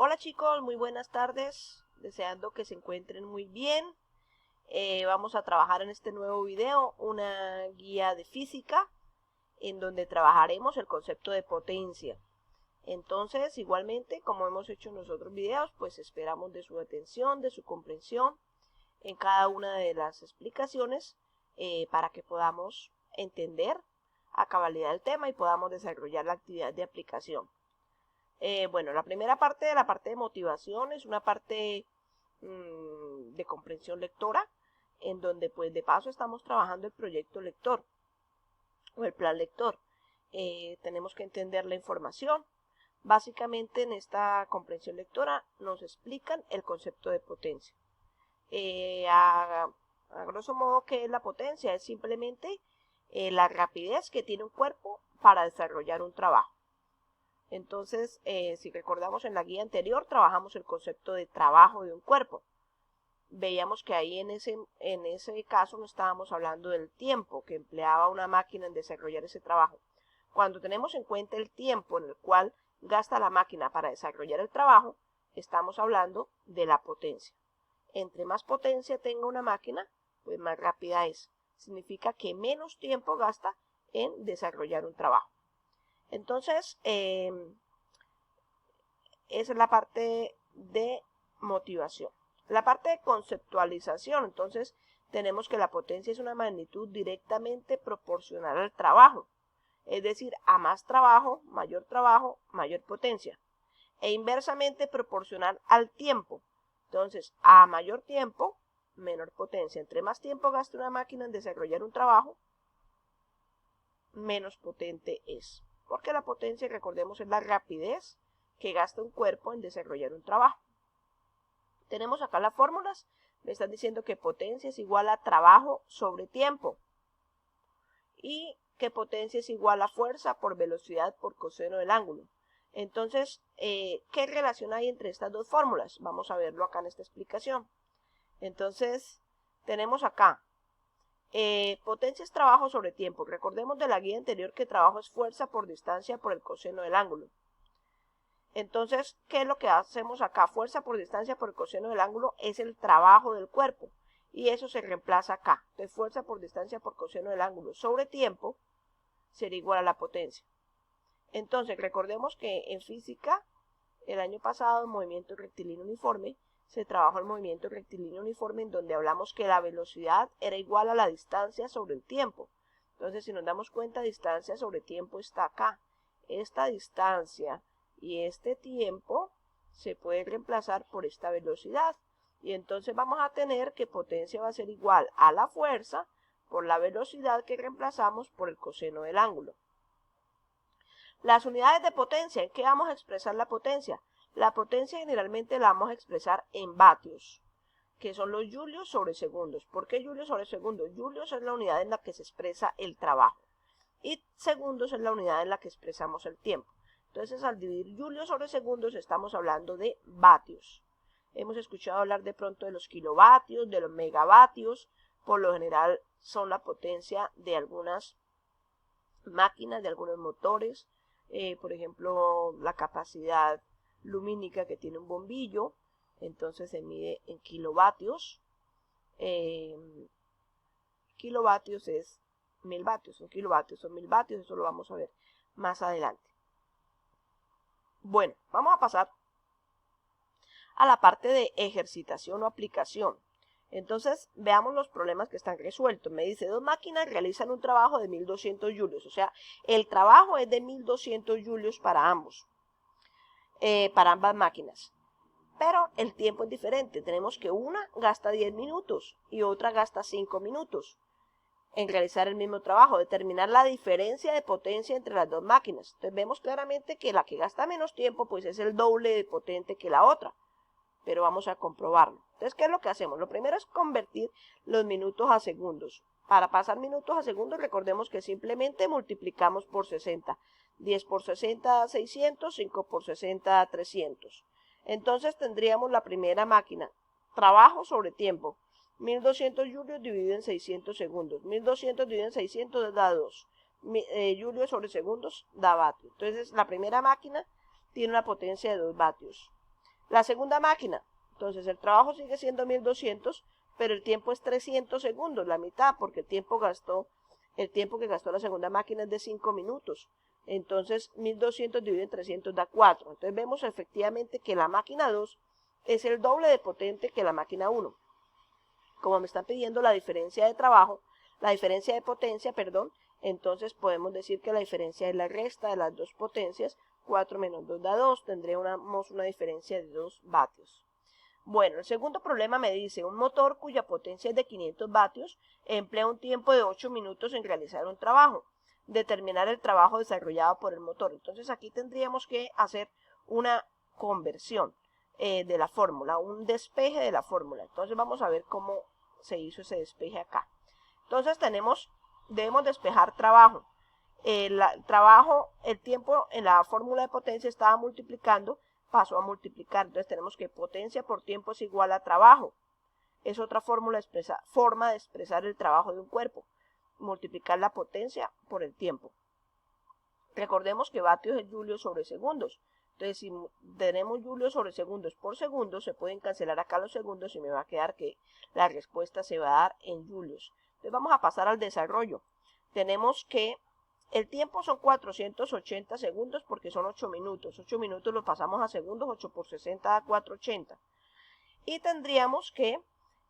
Hola chicos, muy buenas tardes, deseando que se encuentren muy bien. Vamos a trabajar en este nuevo video una guía de física en donde trabajaremos el concepto de potencia. Entonces, igualmente, como hemos hecho en los otros videos, pues esperamos de su atención, de su comprensión en cada una de las explicaciones para que podamos entender a cabalidad el tema y podamos desarrollar la actividad de aplicación. Bueno, la primera parte, la parte de motivación, es una parte de comprensión lectora, en donde pues de paso estamos trabajando el proyecto lector o el plan lector. Tenemos que entender la información. Básicamente en esta comprensión lectora nos explican el concepto de potencia. A grosso modo, ¿qué es la potencia? Es simplemente la rapidez que tiene un cuerpo para desarrollar un trabajo. Entonces, si recordamos en la guía anterior, trabajamos el concepto de trabajo de un cuerpo. Veíamos que ahí en ese caso no estábamos hablando del tiempo que empleaba una máquina en desarrollar ese trabajo. Cuando tenemos en cuenta el tiempo en el cual gasta la máquina para desarrollar el trabajo, estamos hablando de la potencia. Entre más potencia tenga una máquina, pues más rápida es. Significa que menos tiempo gasta en desarrollar un trabajo. Entonces, esa es la parte de motivación. La parte de conceptualización, entonces, tenemos que la potencia es una magnitud directamente proporcional al trabajo. Es decir, a más trabajo, mayor potencia. E inversamente proporcional al tiempo. Entonces, a mayor tiempo, menor potencia. Entre más tiempo gaste una máquina en desarrollar un trabajo, menos potente es. Porque la potencia, recordemos, es la rapidez que gasta un cuerpo en desarrollar un trabajo. Tenemos acá las fórmulas. Me están diciendo que potencia es igual a trabajo sobre tiempo. Y que potencia es igual a fuerza por velocidad por coseno del ángulo. Entonces, ¿qué relación hay entre estas dos fórmulas? Vamos a verlo acá en esta explicación. Entonces, tenemos acá potencia es trabajo sobre tiempo. Recordemos de la guía anterior que trabajo es fuerza por distancia por el coseno del ángulo. Entonces, ¿qué es lo que hacemos acá? Fuerza por distancia por el coseno del ángulo es el trabajo del cuerpo. Y eso se reemplaza acá. Entonces, fuerza por distancia por coseno del ángulo sobre tiempo sería igual a la potencia. Entonces, recordemos que en física, el año pasado, en movimiento rectilíneo uniforme, se trabajó el movimiento rectilíneo uniforme en donde hablamos que la velocidad era igual a la distancia sobre el tiempo. Entonces, si nos damos cuenta, distancia sobre tiempo está acá. Esta distancia y este tiempo se puede reemplazar por esta velocidad. Y entonces vamos a tener que potencia va a ser igual a la fuerza por la velocidad que reemplazamos por el coseno del ángulo. Las unidades de potencia, ¿en qué vamos a expresar la potencia? La potencia generalmente la vamos a expresar en vatios, que son los julios sobre segundos. ¿Por qué julios sobre segundos? Julios es la unidad en la que se expresa el trabajo y segundos es la unidad en la que expresamos el tiempo. Entonces, al dividir julios sobre segundos estamos hablando de vatios. Hemos escuchado hablar de pronto de los kilovatios, de los megavatios. Por lo general son la potencia de algunas máquinas, de algunos motores. Por ejemplo, la capacidad lumínica que tiene un bombillo, entonces se mide en kilovatios. Kilovatios es 1000 vatios, un kilovatio son 1000 vatios, eso lo vamos a ver más adelante. Bueno, vamos a pasar a la parte de ejercitación o aplicación. Entonces, veamos los problemas que están resueltos. Me dice, dos máquinas realizan un trabajo de 1200 julios. O sea, el trabajo es de 1200 julios para ambas máquinas. Pero el tiempo es diferente. Tenemos que una gasta 10 minutos y otra gasta 5 minutos en realizar el mismo trabajo. Determinar la diferencia de potencia entre las dos máquinas. Entonces, vemos claramente que la que gasta menos tiempo, pues es el doble de potente que la otra. Pero vamos a comprobarlo. Entonces, ¿qué es lo que hacemos? Lo primero es convertir los minutos a segundos. Para pasar minutos a segundos, recordemos que simplemente multiplicamos por 60. 10 por 60 da 600, 5 por 60 da 300. Entonces, tendríamos la primera máquina. Trabajo sobre tiempo. 1200 julios dividido en 600 segundos. 1200 dividido en 600 da 2. Julios sobre segundos da vatios. Entonces, la primera máquina tiene una potencia de 2 vatios. La segunda máquina, entonces el trabajo sigue siendo 1200, pero el tiempo es 300 segundos, la mitad, porque el tiempo que gastó la segunda máquina es de 5 minutos. Entonces 1200 dividido en 300 da 4. Entonces vemos efectivamente que la máquina 2 es el doble de potente que la máquina 1. Como me están pidiendo la diferencia de trabajo, la diferencia de potencia, perdón, entonces podemos decir que la diferencia es la resta de las dos potencias. 4 menos 2 da 2, tendríamos una diferencia de 2 vatios. Bueno, el segundo problema me dice, un motor cuya potencia es de 500 vatios emplea un tiempo de 8 minutos en realizar un trabajo. Determinar el trabajo desarrollado por el motor. Entonces aquí tendríamos que hacer una conversión de la fórmula, un despeje de la fórmula. Entonces vamos a ver cómo se hizo ese despeje acá. Entonces debemos despejar trabajo. El tiempo en la fórmula de potencia estaba multiplicando, pasó a multiplicar. Entonces tenemos que potencia por tiempo es igual a trabajo. Es otra forma de expresar el trabajo de un cuerpo. Multiplicar la potencia por el tiempo. Recordemos que vatios es julios sobre segundos. Entonces, si tenemos julios sobre segundos por segundo, se pueden cancelar acá los segundos y me va a quedar que la respuesta se va a dar en julios. Entonces, vamos a pasar al desarrollo. Tenemos que el tiempo son 480 segundos porque son 8 minutos. 8 minutos los pasamos a segundos, 8 por 60 da 480. Y tendríamos que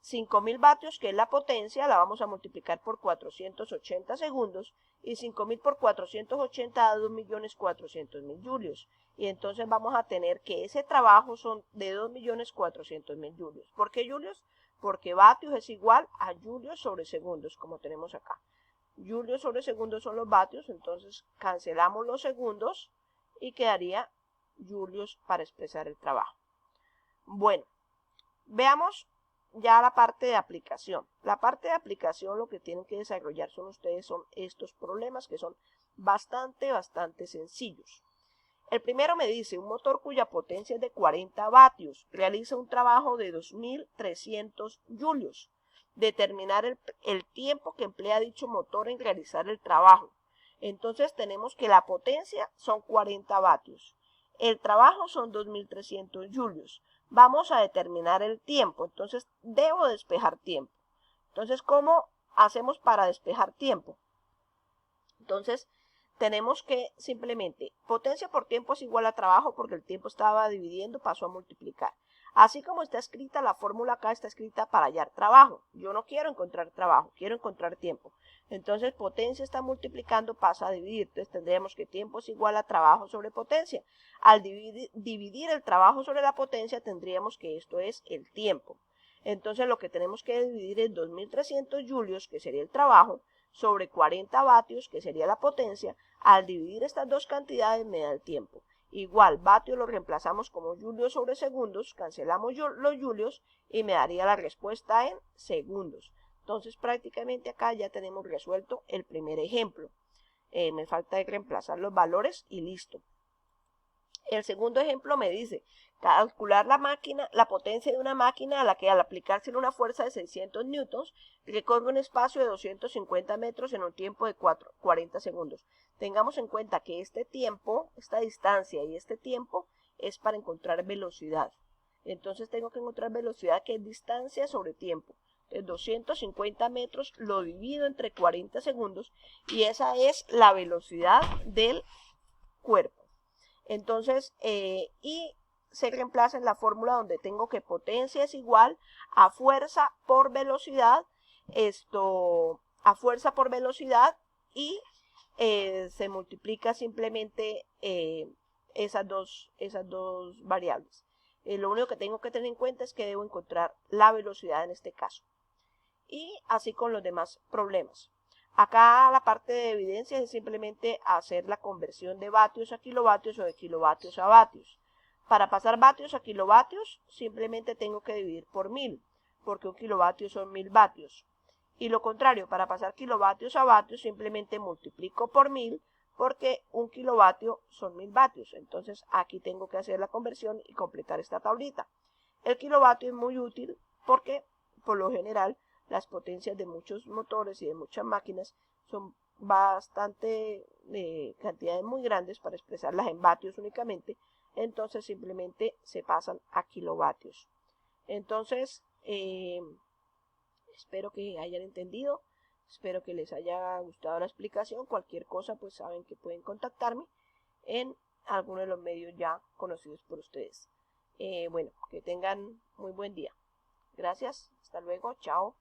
5000 vatios, que es la potencia, la vamos a multiplicar por 480 segundos, y 5000 por 480 da 2.400.000 julios. Y entonces vamos a tener que ese trabajo son de 2.400.000 julios. ¿Por qué julios? Porque vatios es igual a julios sobre segundos, como tenemos acá. Julios sobre segundos son los vatios, entonces cancelamos los segundos y quedaría julios para expresar el trabajo. Bueno, veamos ya la parte de aplicación. La parte de aplicación lo que tienen que desarrollar son estos problemas que son bastante sencillos. El primero me dice, un motor cuya potencia es de 40 vatios realiza un trabajo de 2300 julios. Determinar el tiempo que emplea dicho motor en realizar el trabajo. Entonces tenemos que la potencia son 40 vatios. El trabajo son 2300 julios. Vamos a determinar el tiempo. Entonces debo despejar tiempo. Entonces, ¿cómo hacemos para despejar tiempo? Entonces tenemos que simplemente potencia por tiempo es igual a trabajo porque el tiempo estaba dividiendo, pasó a multiplicar. Así como está escrita, la fórmula acá está escrita para hallar trabajo. Yo no quiero encontrar trabajo, quiero encontrar tiempo. Entonces potencia está multiplicando, pasa a dividir. Entonces tendremos que tiempo es igual a trabajo sobre potencia. Al dividir el trabajo sobre la potencia tendríamos que esto es el tiempo. Entonces lo que tenemos que dividir es 2300 julios, que sería el trabajo, sobre 40 vatios, que sería la potencia. Al dividir estas dos cantidades me da el tiempo. Igual, vatios lo reemplazamos como julios sobre segundos, cancelamos los julios y me daría la respuesta en segundos. Entonces prácticamente acá ya tenemos resuelto el primer ejemplo. Me falta reemplazar los valores y listo. El segundo ejemplo me dice, calcular la potencia de una máquina a la que al aplicarse una fuerza de 600 newtons recorre un espacio de 250 metros en un tiempo de 40 segundos. Tengamos en cuenta que este tiempo, esta distancia y este tiempo es para encontrar velocidad. Entonces tengo que encontrar velocidad, que es distancia sobre tiempo. Entonces 250 metros lo divido entre 40 segundos y esa es la velocidad del cuerpo. Entonces, y se reemplaza en la fórmula donde tengo que potencia es igual a fuerza por velocidad, y se multiplica simplemente esas dos variables. Lo único que tengo que tener en cuenta es que debo encontrar la velocidad en este caso. Y así con los demás problemas. Acá la parte de evidencia es simplemente hacer la conversión de vatios a kilovatios o de kilovatios a vatios. Para pasar vatios a kilovatios simplemente tengo que dividir por 1000, porque un kilovatio son 1000 vatios. Y lo contrario, para pasar kilovatios a vatios simplemente multiplico por 1000, porque un kilovatio son 1000 vatios. Entonces aquí tengo que hacer la conversión y completar esta tablita. El kilovatio es muy útil porque por lo general las potencias de muchos motores y de muchas máquinas son bastante cantidades muy grandes para expresarlas en vatios únicamente. entonces simplemente se pasan a kilovatios. Entonces, espero que hayan entendido, espero que les haya gustado la explicación. Cualquier cosa, pues saben que pueden contactarme en alguno de los medios ya conocidos por ustedes. Bueno, que tengan muy buen día. Gracias, hasta luego, chao.